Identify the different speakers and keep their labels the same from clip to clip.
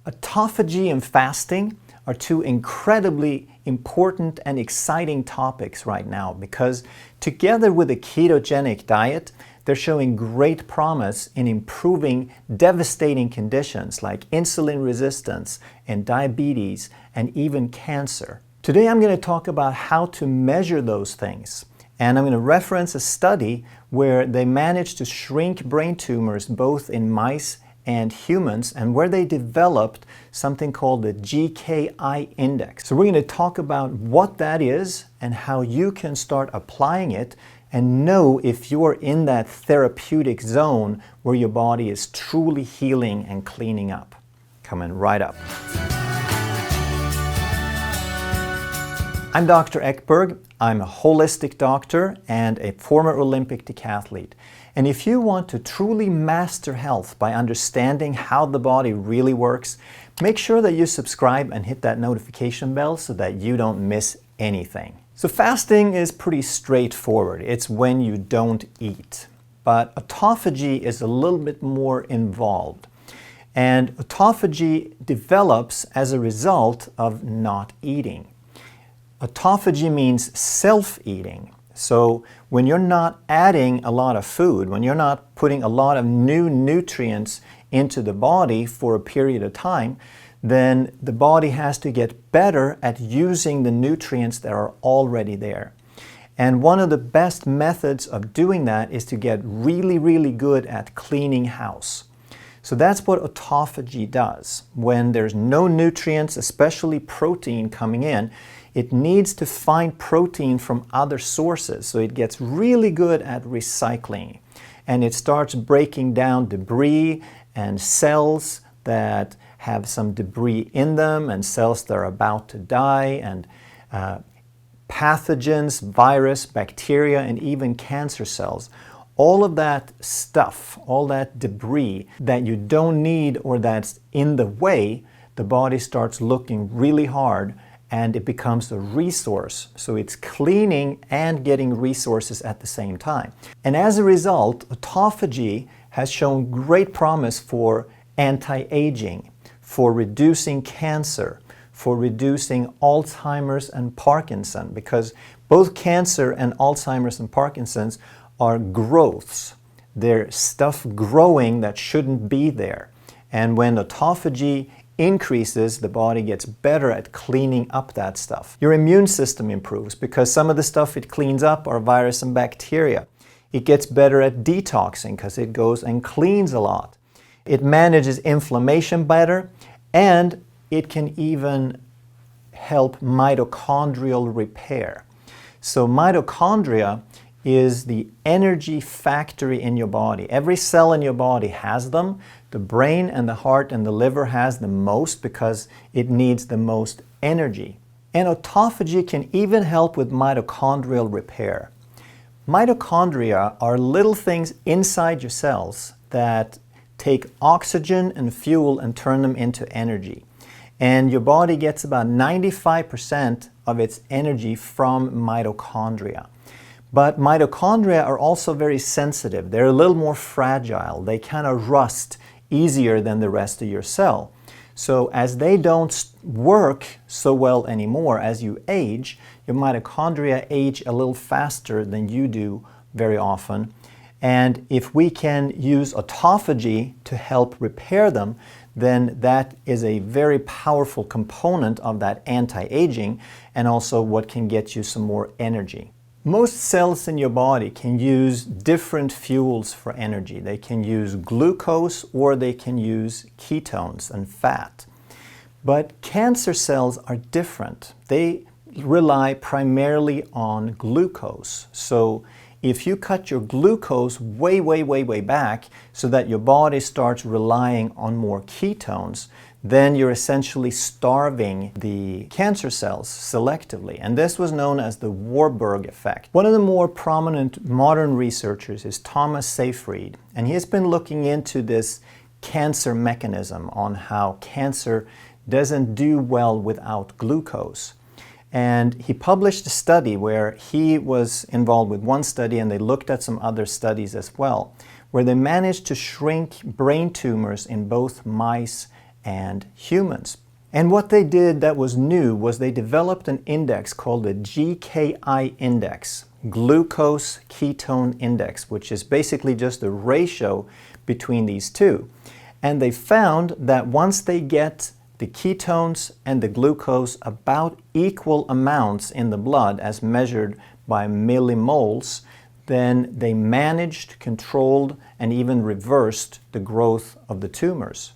Speaker 1: Autophagy and fasting are two incredibly important and exciting topics right now because together with a ketogenic diet, they're showing great promise in improving devastating conditions like insulin resistance and diabetes and even cancer. Today I'm going to talk about how to measure those things. And I'm going to reference a study where they managed to shrink brain tumors both in mice and humans, and where they developed something called the GKI index. So we're going to talk about what that is and how you can start applying it and know if you're in that therapeutic zone where your body is truly healing and cleaning up. Coming right up. I'm Dr. Ekberg. I'm a holistic doctor and a former Olympic decathlete. And if you want to truly master health by understanding how the body really works, make sure that you subscribe and hit that notification bell so that you don't miss anything. So fasting is pretty straightforward. It's when you don't eat. But autophagy is a little bit more involved. And autophagy develops as a result of not eating. Autophagy means self-eating. So when you're not adding a lot of food, when you're not putting a lot of new nutrients into the body for a period of time, then the body has to get better at using the nutrients that are already there. And one of the best methods of doing that is to get really, really good at cleaning house. So that's what autophagy does. When there's no nutrients, especially protein coming in, it needs to find protein from other sources. So it gets really good at recycling. And it starts breaking down debris and cells that have some debris in them and cells that are about to die and pathogens, virus, bacteria, and even cancer cells. All of that stuff, all that debris that you don't need or that's in the way, the body starts looking really hard and it becomes a resource. So it's cleaning and getting resources at the same time. And as a result, autophagy has shown great promise for anti-aging, for reducing cancer, for reducing Alzheimer's and Parkinson, because both cancer and Alzheimer's and Parkinson's are growths. They're stuff growing that shouldn't be there. And when autophagy increases, the body gets better at cleaning up that stuff. Your immune system improves because some of the stuff it cleans up are virus and bacteria. It gets better at detoxing because it goes and cleans a lot. It manages inflammation better, and it can even help mitochondrial repair. So mitochondria is the energy factory in your body. Every cell in your body has them. The brain and the heart and the liver has the most because it needs the most energy. And autophagy can even help with mitochondrial repair. Mitochondria are little things inside your cells that take oxygen and fuel and turn them into energy. And your body gets about 95% of its energy from mitochondria. But mitochondria are also very sensitive. They're a little more fragile. They kind of rust easier than the rest of your cell. So as they don't work so well anymore as you age, your mitochondria age a little faster than you do very often. And if we can use autophagy to help repair them, then that is a very powerful component of that anti-aging and also what can get you some more energy. Most cells in your body can use different fuels for energy. They can use glucose or they can use ketones and fat. But cancer cells are different. They rely primarily on glucose. So if you cut your glucose way back so that your body starts relying on more ketones, then you're essentially starving the cancer cells selectively. And this was known as the Warburg effect. One of the more prominent modern researchers is Thomas Seyfried, and he has been looking into this cancer mechanism on how cancer doesn't do well without glucose. And he published a study where he was involved with one study and they looked at some other studies as well, where they managed to shrink brain tumors in both mice and humans. And what they did that was new was they developed an index called the GKI index, glucose ketone index, which is basically just the ratio between these two. And they found that once they get the ketones and the glucose about equal amounts in the blood as measured by millimoles, then they managed, controlled, and even reversed the growth of the tumors.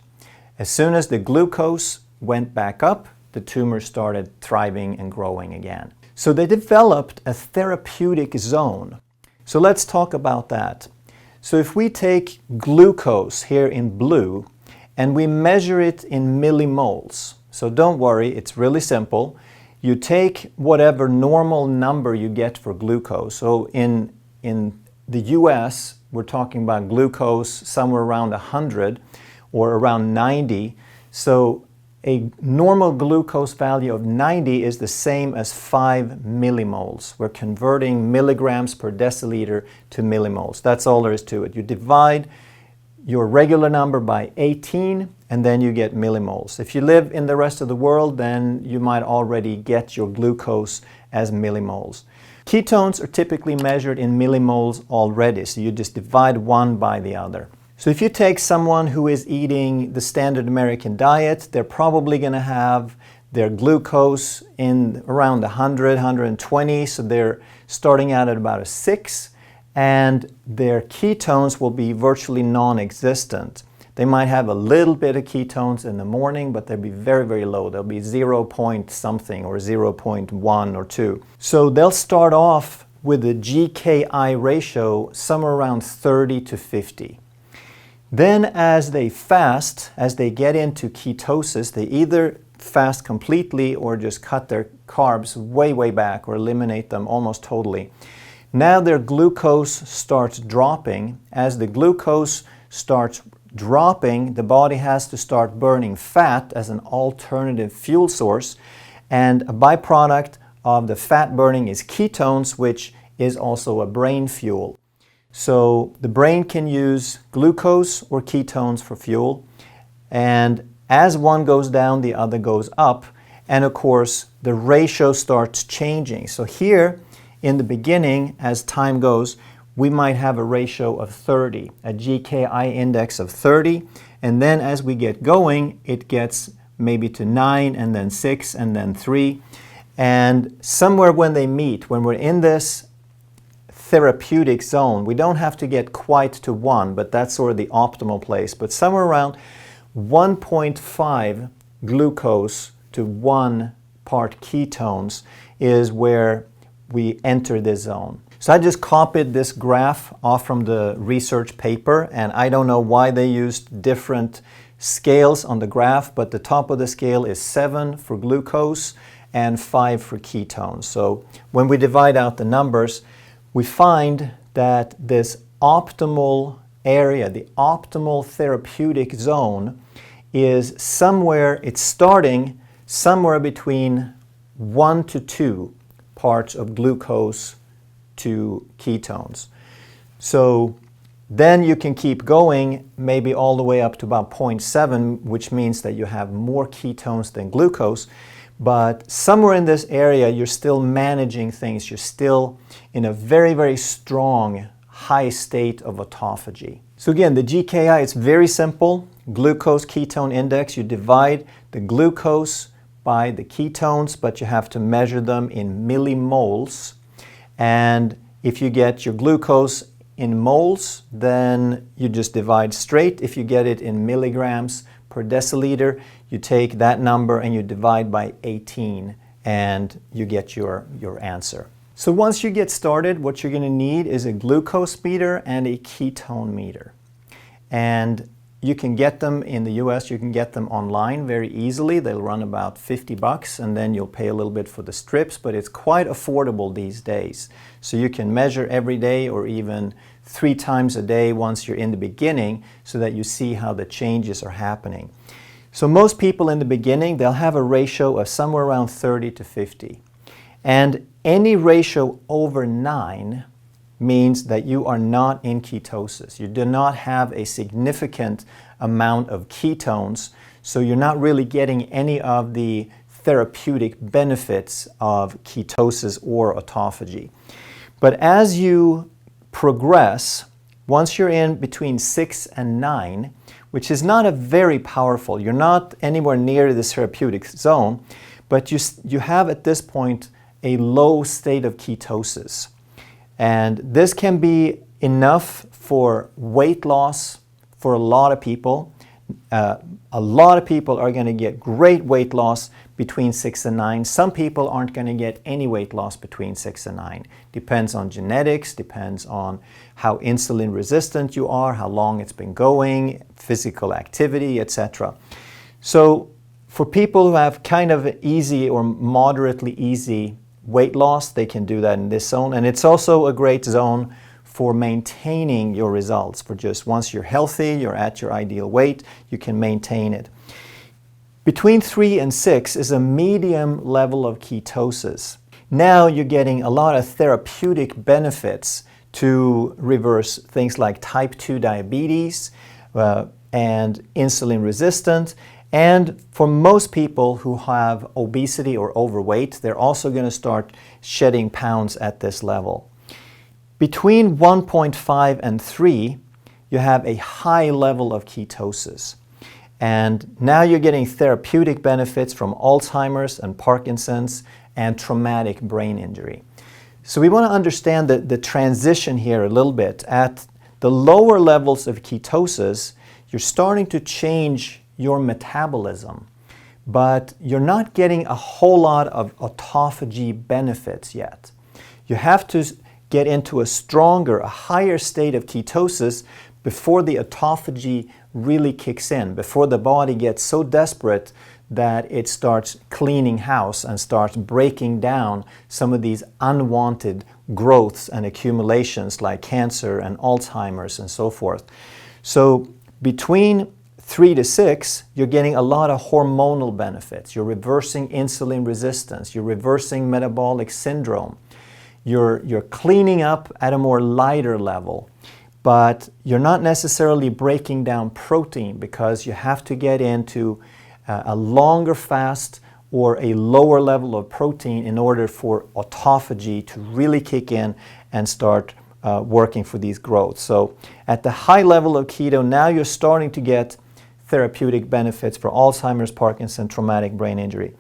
Speaker 1: As soon as the glucose went back up, the tumors started thriving and growing again. So they developed a therapeutic zone. So let's talk about that. So if we take glucose here in blue and we measure it in millimoles, so don't worry, it's really simple. You take whatever normal number you get for glucose. So in the US, we're talking about glucose somewhere around 100 or around 90. So a normal glucose value of 90 is the same as 5 millimoles. We're converting milligrams per deciliter to millimoles. That's all there is to it. You divide your regular number by 18 and then you get millimoles. If you live in the rest of the world, then you might already get your glucose as millimoles. Ketones are typically measured in millimoles already, so you just divide one by the other. So if you take someone who is eating the standard American diet, they're probably going to have their glucose in around 100, 120, so they're starting out at about a 6, and their ketones will be virtually non-existent. They might have a little bit of ketones in the morning, but they'll be very, very low. They'll be 0 point something or 0.1 or 2. So they'll start off with a GKI ratio somewhere around 30 to 50. Then as they fast, as they get into ketosis, they either fast completely or just cut their carbs way, way back or eliminate them almost totally. Now their glucose starts dropping. As the glucose starts dropping, the body has to start burning fat as an alternative fuel source. And a byproduct of the fat burning is ketones, which is also a brain fuel. So the brain can use glucose or ketones for fuel, and as one goes down, the other goes up, and of course the ratio starts changing. So here in the beginning, as time goes, we might have a ratio of 30, a GKI index of 30, and then as we get going, it gets maybe to 9, and then 6, and then 3, and somewhere when they meet, when we're in this therapeutic zone, we don't have to get quite to 1, but that's sort of the optimal place. But somewhere around 1.5 glucose to 1 part ketones is where we enter this zone. So I just copied this graph off from the research paper, and I don't know why they used different scales on the graph, but the top of the scale is 7 for glucose and 5 for ketones. So when we divide out the numbers, we find that this optimal area, the optimal therapeutic zone, is somewhere, it's starting somewhere between 1 to 2 parts of glucose to ketones. So then you can keep going maybe all the way up to about 0.7, which means that you have more ketones than glucose. But somewhere in this area, you're still managing things. You're still in a very, very strong, high state of autophagy. So again, the GKI, it's very simple. Glucose ketone index, you divide the glucose by the ketones, but you have to measure them in millimoles. And if you get your glucose in moles, then you just divide straight. If you get it in milligrams per deciliter, you take that number and you divide by 18 and you get your answer. So once you get started, what you're going to need is a glucose meter and a ketone meter. And you can get them in the US, you can get them online very easily. They'll run about $50 and then you'll pay a little bit for the strips, but it's quite affordable these days. So you can measure every day or even 3 times a day once you're in the beginning so that you see how the changes are happening. So most people in the beginning, they'll have a ratio of somewhere around 30 to 50. And any ratio over 9 means that you are not in ketosis. You do not have a significant amount of ketones, So you're not really getting any of the therapeutic benefits of ketosis or autophagy. But as you progress, once you're in between 6 and 9, which is not a very powerful, you're not anywhere near the therapeutic zone, but you have at this point a low state of ketosis. And this can be enough for weight loss for a lot of people. A lot of people are going to get great weight loss between 6 and 9. Some people aren't going to get any weight loss between 6 and 9. Depends on genetics, depends on how insulin resistant you are, how long it's been going, physical activity, etc. So for people who have kind of easy or moderately easy weight loss, they can do that in this zone. And it's also a great zone for maintaining your results. For just once you're healthy, you're at your ideal weight, you can maintain it. Between 3 and 6 is a medium level of ketosis. Now you're getting a lot of therapeutic benefits to reverse things like type 2 diabetes and insulin resistant. And for most people who have obesity or overweight, they're also going to start shedding pounds at this level. Between 1.5 and 3, you have a high level of ketosis. And now you're getting therapeutic benefits from Alzheimer's and Parkinson's and traumatic brain injury. So we want to understand the transition here a little bit. At the lower levels of ketosis, you're starting to change your metabolism, but you're not getting a whole lot of autophagy benefits yet. You have to get into a stronger, a higher state of ketosis before the autophagy really kicks in, before the body gets so desperate that it starts cleaning house and starts breaking down some of these unwanted growths and accumulations like cancer and Alzheimer's and so forth. So between 3 to 6, you're getting a lot of hormonal benefits. You're reversing insulin resistance. You're reversing metabolic syndrome. You're cleaning up at a more lighter level, but you're not necessarily breaking down protein because you have to get into a longer fast or a lower level of protein in order for autophagy to really kick in and start working for these growths. So at the high level of keto, now you're starting to get therapeutic benefits for Alzheimer's, Parkinson's, traumatic brain injury.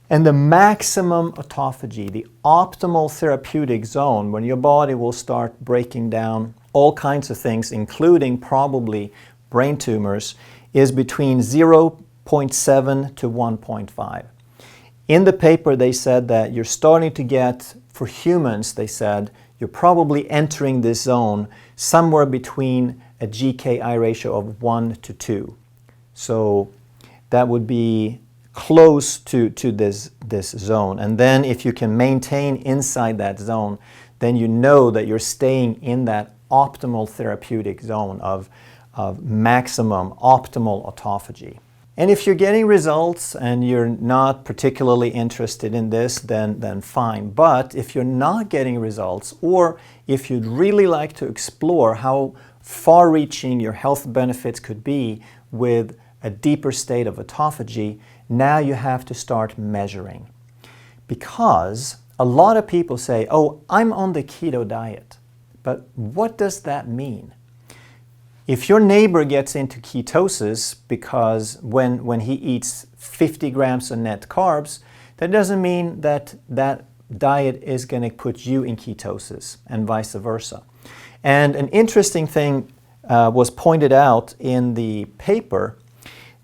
Speaker 1: And the maximum autophagy, the optimal therapeutic zone, when your body will start breaking down all kinds of things, including probably brain tumors, is between 0.7 to 1.5. In the paper, they said that you're starting to get, for humans, they said, you're probably entering this zone somewhere between a GKI ratio of 1 to 2. So that would be close to this zone. And then if you can maintain inside that zone, then you know that you're staying in that optimal therapeutic zone of maximum optimal autophagy. And if you're getting results and you're not particularly interested in this, then fine. But if you're not getting results, or if you'd really like to explore how far-reaching your health benefits could be with a deeper state of autophagy, now you have to start measuring. Because a lot of people say, oh, I'm on the keto diet. But what does that mean? If your neighbor gets into ketosis because when he eats 50 grams of net carbs, that doesn't mean that that diet is going to put you in ketosis and vice versa. And an interesting thing was pointed out in the paper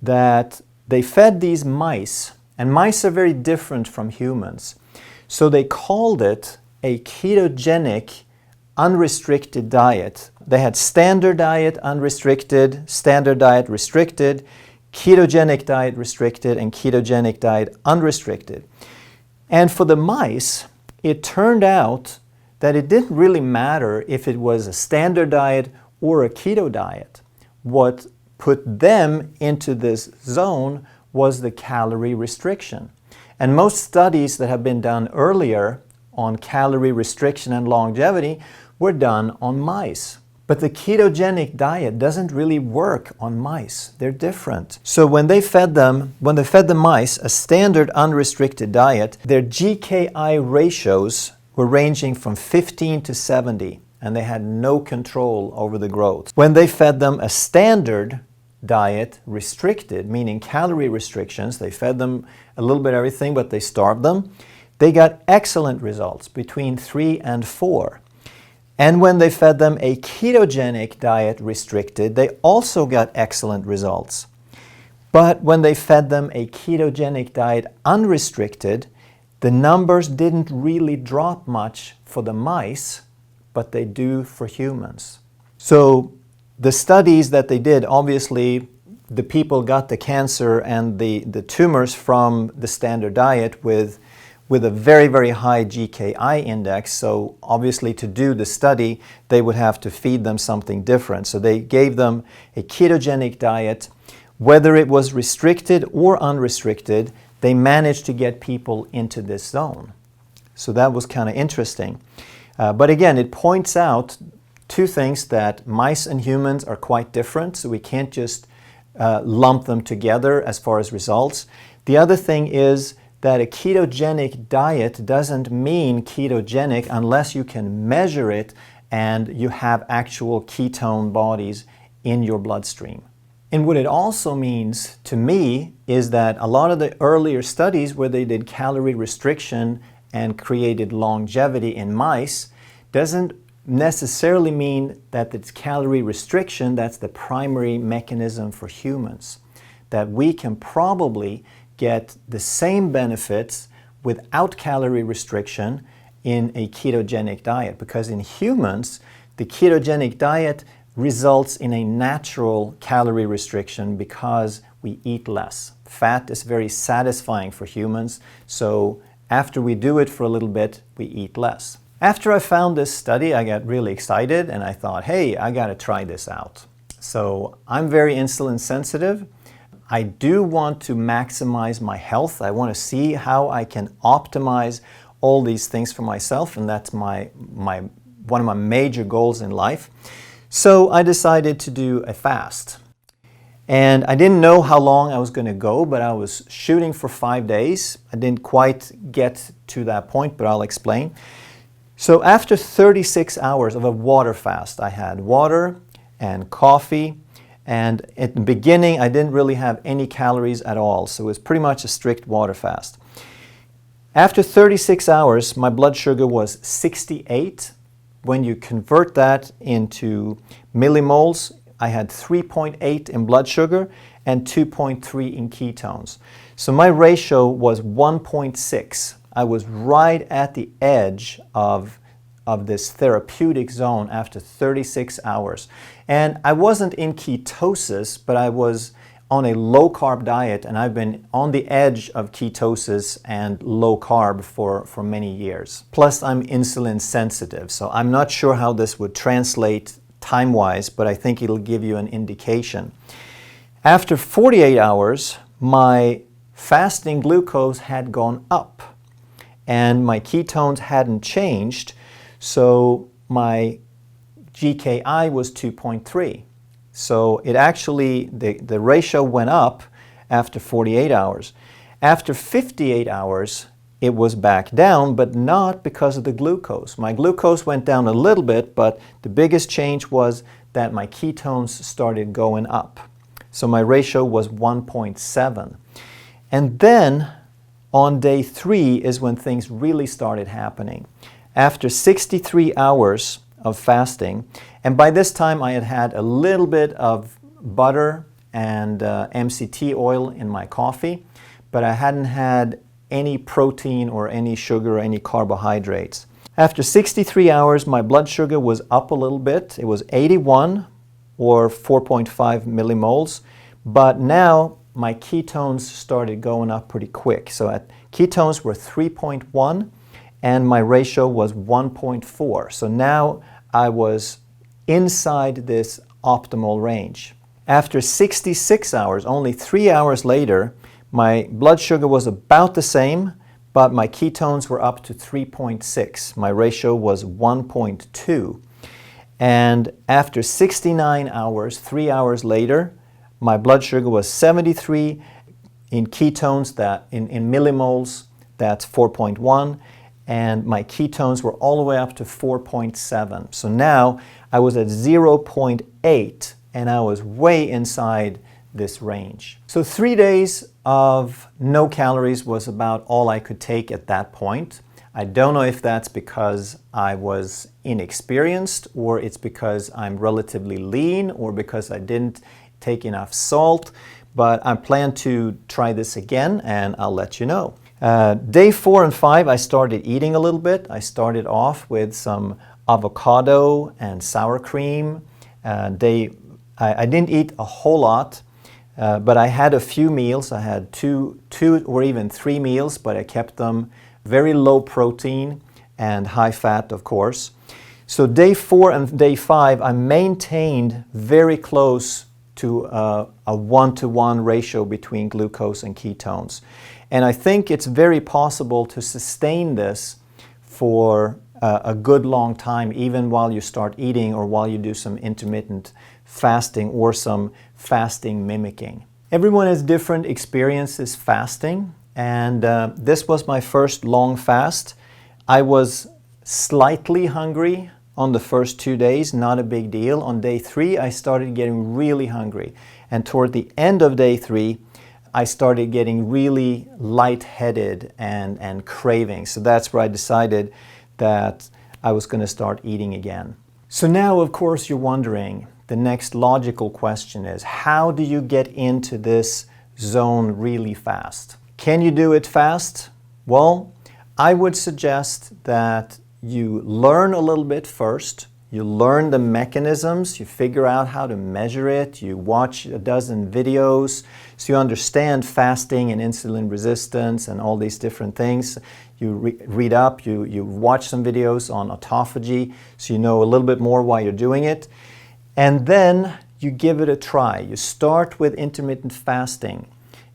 Speaker 1: that they fed these mice, and mice are very different from humans. So they called it a ketogenic unrestricted diet. They had standard diet unrestricted, standard diet restricted, ketogenic diet restricted, and ketogenic diet unrestricted. And for the mice, it turned out that it didn't really matter if it was a standard diet or a keto diet. What put them into this zone was the calorie restriction. And most studies that have been done earlier on calorie restriction and longevity were done on mice. But the ketogenic diet doesn't really work on mice. They're different. So when they fed the mice a standard unrestricted diet, their GKI ratios were ranging from 15 to 70, and they had no control over the growth. When they fed them a standard diet, restricted, meaning calorie restrictions, they fed them a little bit of everything, but they starved them, they got excellent results, between 3 and 4. And when they fed them a ketogenic diet restricted, they also got excellent results. But when they fed them a ketogenic diet unrestricted, the numbers didn't really drop much for the mice, but they do for humans. So the studies that they did, obviously the people got the cancer and the tumors from the standard diet with a very, very high GKI index. So obviously to do the study, they would have to feed them something different. So they gave them a ketogenic diet. Whether it was restricted or unrestricted, they managed to get people into this zone. So that was kind of interesting. But again, it points out two things, that mice and humans are quite different. So we can't just lump them together as far as results. The other thing is that a ketogenic diet doesn't mean ketogenic unless you can measure it and you have actual ketone bodies in your bloodstream. And what it also means to me is that a lot of the earlier studies where they did calorie restriction and created longevity in mice doesn't necessarily mean that it's calorie restriction that's the primary mechanism for humans. That we can probably get the same benefits without calorie restriction in a ketogenic diet, because in humans, the ketogenic diet results in a natural calorie restriction because we eat less. Fat is very satisfying for humans, so after we do it for a little bit, we eat less. After I found this study, I got really excited and I thought, hey, I gotta try this out. So I'm very insulin sensitive. I do want to maximize my health. I want to see how I can optimize all these things for myself, and that's one of my major goals in life. So I decided to do a fast. And I didn't know how long I was going to go, but I was shooting for 5 days. I didn't quite get to that point, but I'll explain. So after 36 hours of a water fast, I had water and coffee. And at the beginning, I didn't really have any calories at all, so it was pretty much a strict water fast. After 36 hours, my blood sugar was 68. When you convert that into millimoles, I had 3.8 in blood sugar and 2.3 in ketones. So my ratio was 1.6. I was right at the edge of this therapeutic zone after 36 hours. And I wasn't in ketosis, but I was on a low-carb diet, and I've been on the edge of ketosis and low-carb for many years. Plus, I'm insulin sensitive, so I'm not sure how this would translate time-wise, but I think it'll give you an indication. After 48 hours, my fasting glucose had gone up, and my ketones hadn't changed, so my GKI was 2.3. So it actually, the ratio went up after 48 hours. After 58 hours, it was back down, but not because of the glucose. My glucose went down a little bit, but the biggest change was that my ketones started going up. So my ratio was 1.7. And then on day 3 is when things really started happening. After 63 hours of fasting, and by this time I had had a little bit of butter and MCT oil in my coffee, but I hadn't had any protein or any sugar or any carbohydrates. After 63 hours, my blood sugar was up a little bit. It was 81 or 4.5 millimoles, but now my ketones started going up pretty quick. So ketones were 3.1 and my ratio was 1.4. So now I was inside this optimal range. After 66 hours, only 3 hours later, my blood sugar was about the same, but my ketones were up to 3.6. My ratio was 1.2. And after 69 hours, 3 hours later, my blood sugar was 73 in ketones, that in millimoles, that's 4.1, and my ketones were all the way up to 4.7. So now I was at 0.8, and I was way inside this range. So 3 days of no calories was about all I could take at that point. I don't know if that's because I was inexperienced, or it's because I'm relatively lean, or because I didn't take enough salt, but I plan to try this again and I'll let you know. Day 4 and 5, I started eating a little bit. I started off with some avocado and sour cream. I didn't eat a whole lot, but I had a few meals. I had two or even 3 meals, but I kept them very low protein and high fat, of course. So day 4 and day 5, I maintained very close to a 1-to-1 ratio between glucose and ketones. And I think it's very possible to sustain this for a good long time, even while you start eating or while you do some intermittent fasting or some fasting mimicking. Everyone has different experiences fasting, and this was my first long fast. I was slightly hungry on the first 2 days, not a big deal. On day 3, I started getting really hungry. And toward the end of day 3, I started getting really lightheaded and craving. So that's where I decided that I was going to start eating again. So now, of course, you're wondering, the next logical question is, how do you get into this zone really fast? Can you do it fast? Well, I would suggest that you learn a little bit first. You learn the mechanisms, you figure out how to measure it, you watch a dozen videos, so you understand fasting and insulin resistance and all these different things. You read up, you watch some videos on autophagy, so you know a little bit more why you're doing it. And then you give it a try. You start with intermittent fasting.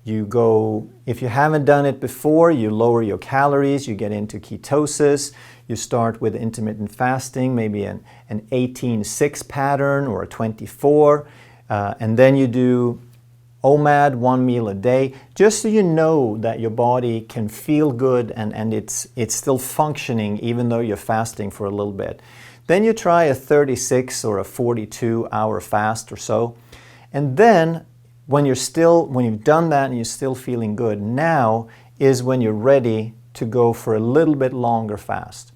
Speaker 1: You go, if you haven't done it before, you lower your calories, you get into ketosis. You start with intermittent fasting, maybe an 18-6 pattern or a 24, and then you do OMAD, 1 meal a day, just so you know that your body can feel good and it's still functioning even though you're fasting for a little bit. Then you try a 36 or a 42-hour fast or so, and then when you've done that and you're still feeling good, now is when you're ready to go for a little bit longer fast.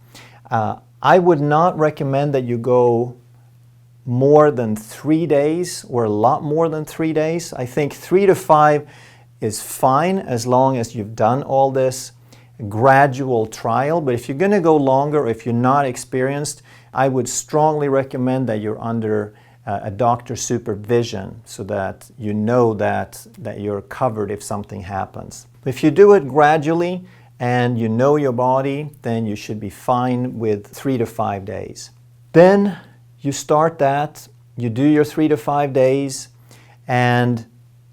Speaker 1: I would not recommend that you go more than 3 days or a lot more than 3 days. I think 3 to 5 is fine as long as you've done all this gradual trial. But if you're going to go longer, if you're not experienced, I would strongly recommend that you're under a doctor's supervision so that you know that you're covered if something happens. If you do it gradually and you know your body, then you should be fine with 3 to 5 days. Then you start that, you do your 3 to 5 days, and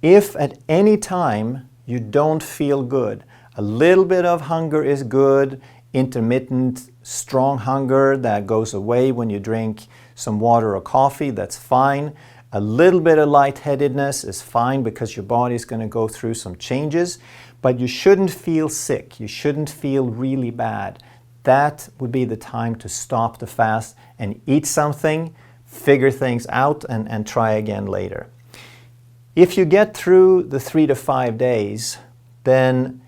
Speaker 1: if at any time you don't feel good, a little bit of hunger is good, intermittent, strong hunger that goes away when you drink some water or coffee, that's fine. A little bit of lightheadedness is fine because your body is going to go through some changes, but you shouldn't feel sick. You shouldn't feel really bad. That would be the time to stop the fast and eat something, figure things out, and try again later. If you get through the 3 to 5 days, then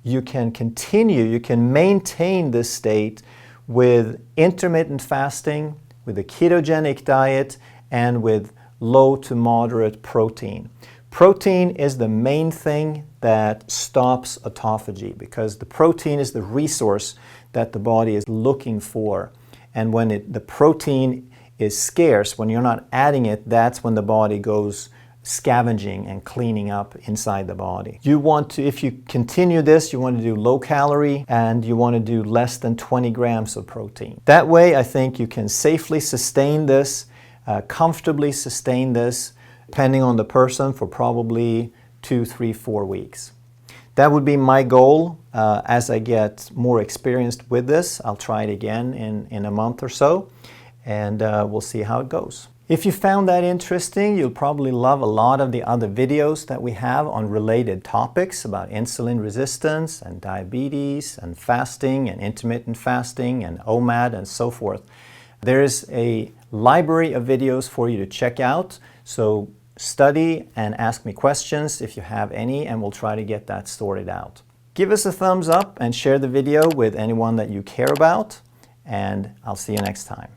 Speaker 1: you can continue, you can maintain this state with intermittent fasting, with a ketogenic diet, and with low to moderate protein. Protein is the main thing that stops autophagy because the protein is the resource that the body is looking for. And when the protein is scarce, when you're not adding it, that's when the body goes scavenging and cleaning up inside the body. You want to, if you continue this, you want to do low calorie and you want to do less than 20 grams of protein. That way, I think you can safely sustain this, comfortably sustain this, depending on the person, for probably 2, 3, 4 weeks. That would be my goal. As I get more experienced with this, I'll try it again in a month or so. and we'll see how it goes. If you found that interesting, you'll probably love a lot of the other videos that we have on related topics about insulin resistance and diabetes and fasting and intermittent fasting and OMAD and so forth. There's a library of videos for you to check out, so study and ask me questions if you have any, and we'll try to get that sorted out. Give us a thumbs up and share the video with anyone that you care about, and I'll see you next time.